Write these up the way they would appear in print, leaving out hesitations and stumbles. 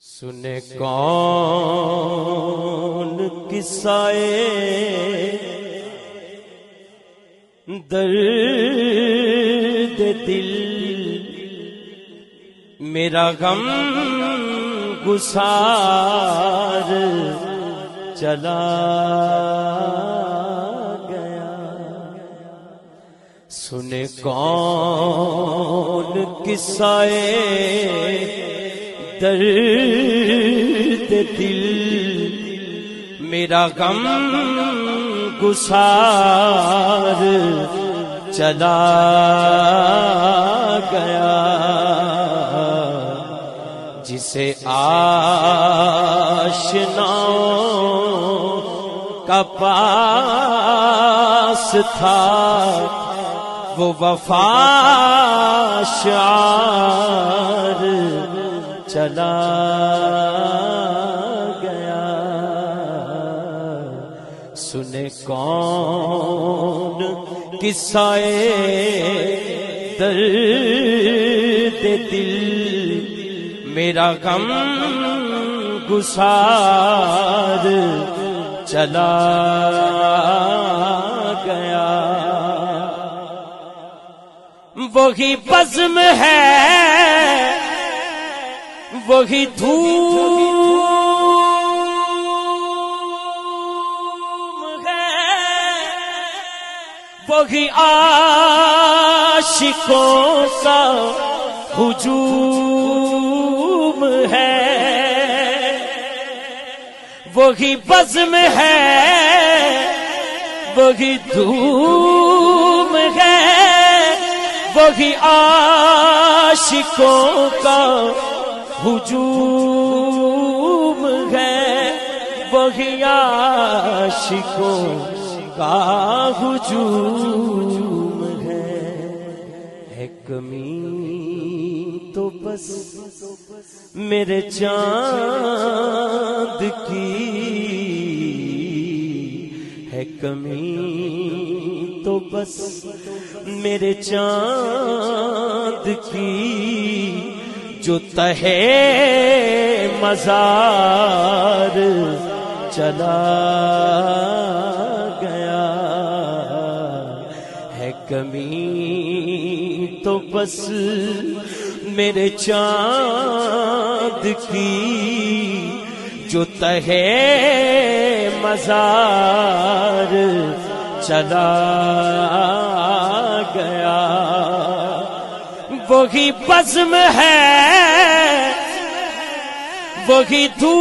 سنے کون قصائے درد دل، میرا غم گسار چلا گیا۔ سنے کون قصائے درد دل، میرا غم گسار چلا گیا۔ جسے آشناؤں کا پاس تھا، وہ وفا شعار چلا گیا۔ سنے کون قصائے درد دل، میرا غم گسار چلا گیا۔ وہی بزم ہے، وہی دھوم ہے، وہی عاشقوں کا ہجوم ہے۔ وہی بزم ہے، وہی دھوم ہے، وہی عاشقوں کا ہجوم ہے، وہی عاشقوں کا ہجوم ہے۔ کمی تو بس میرے چاند کی ہے، کمی تو بس میرے چاند کی، جو تہے مزار چلا گیا ہے۔ کمی تو بس میرے چاند کی، جو تہے مزار چلا گیا۔ وہی بزم ہے، وہی دھوم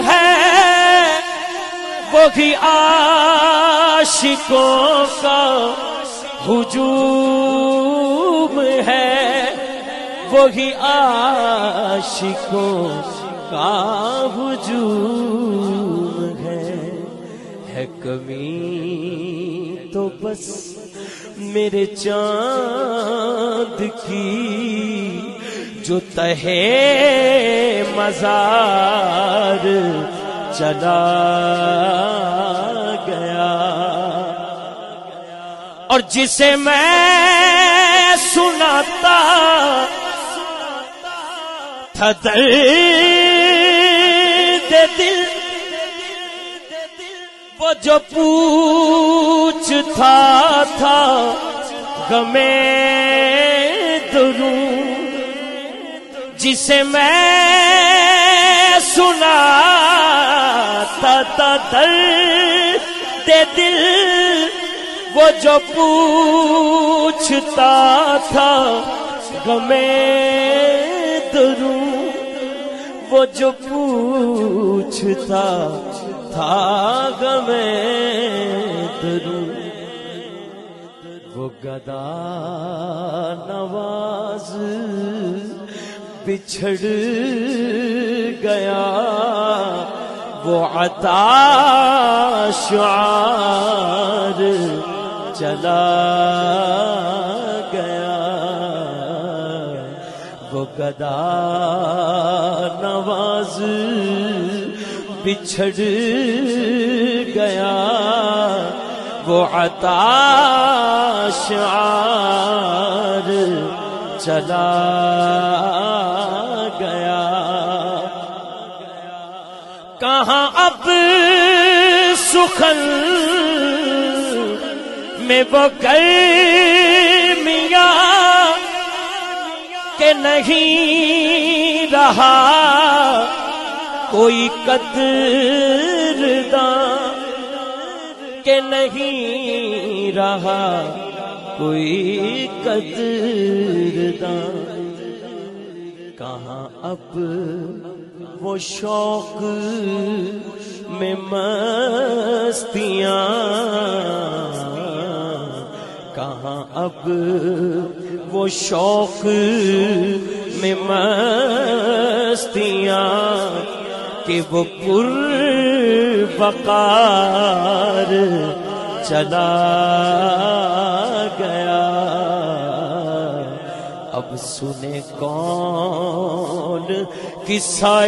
ہے، وہی عاشقوں کا ہجوم ہے، وہی عاشقوں کا ہجوم ہے۔ کمی تو بس میرے چاند کی، جو تہے مزار چلا گیا۔ اور جسے میں سناتا تھا درد دل، وہ جو پوچھتا تھا غمِ دروں، جسے میں سناتا تھا درد دل، وہ جو پوچھتا تھا غمِ دروں، وہ جو پوچھتا تھا غمِ دروں، وہ گدا نواز بچھڑ گیا، وہ عطا شعار چلا گیا۔ وہ گدا نواز بچھڑ گیا، وہ عطا شعار چلا گیا. کہاں اب سخن میں وہ گرمیاں کہ نہیں رہا کوئی قدرداں، کہ نہیں رہا کوئی قدرداں. کہاں اب وہ شوق میں مستیاں، کہاں اب وہ شوق میں مستیاں کہ وہ پروقار چلا گیا. اب سنے کون قصہ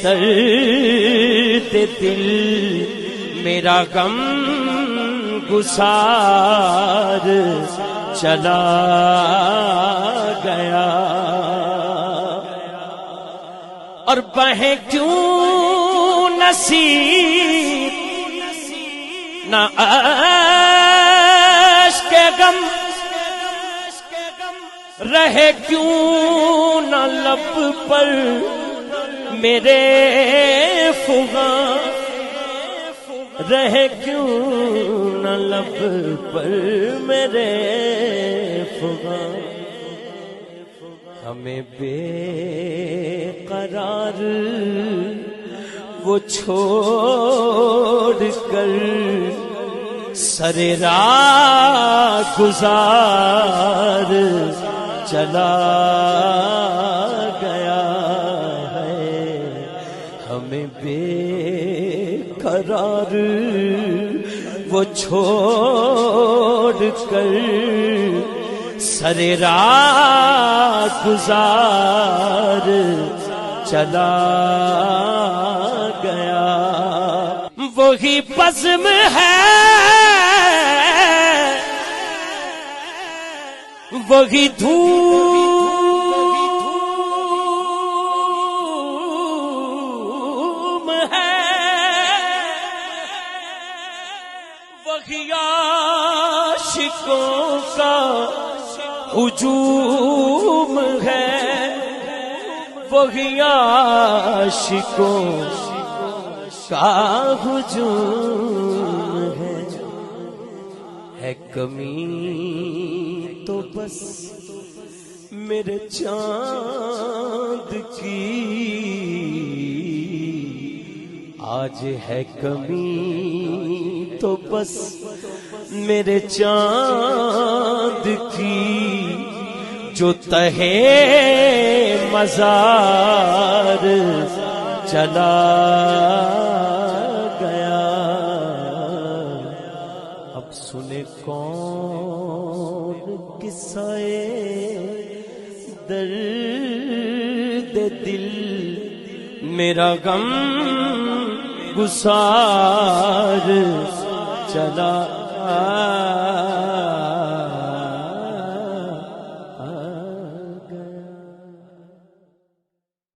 درد دل، میرا غم گسار چلا گیا. اور بہیں کیوں نصیب نہ اشک غم، رہے کیوں نہ لب پر میرے فغاں، رہے کیوں نہ لب پر میرے فغاں. ہمیں بے قرار وہ چھوڑ کر سر راہ گزار چلا گیا ہے. ہمیں بے قرار وہ چھوڑ کر سر راہ گزار چلا گیا. وہی بزم ہے وہی دھوم ہے، وہی عاشقوں کا ہجوم ہے، وہی عاشقوں کا ہجوم ہے. کمی تو بس میرے چاند کی آج ہے، کمی تو بس میرے چاند کی جو تہے مزار چلا گیا. اب سنے کون قصہ درد دل، میرا غم گسار چلا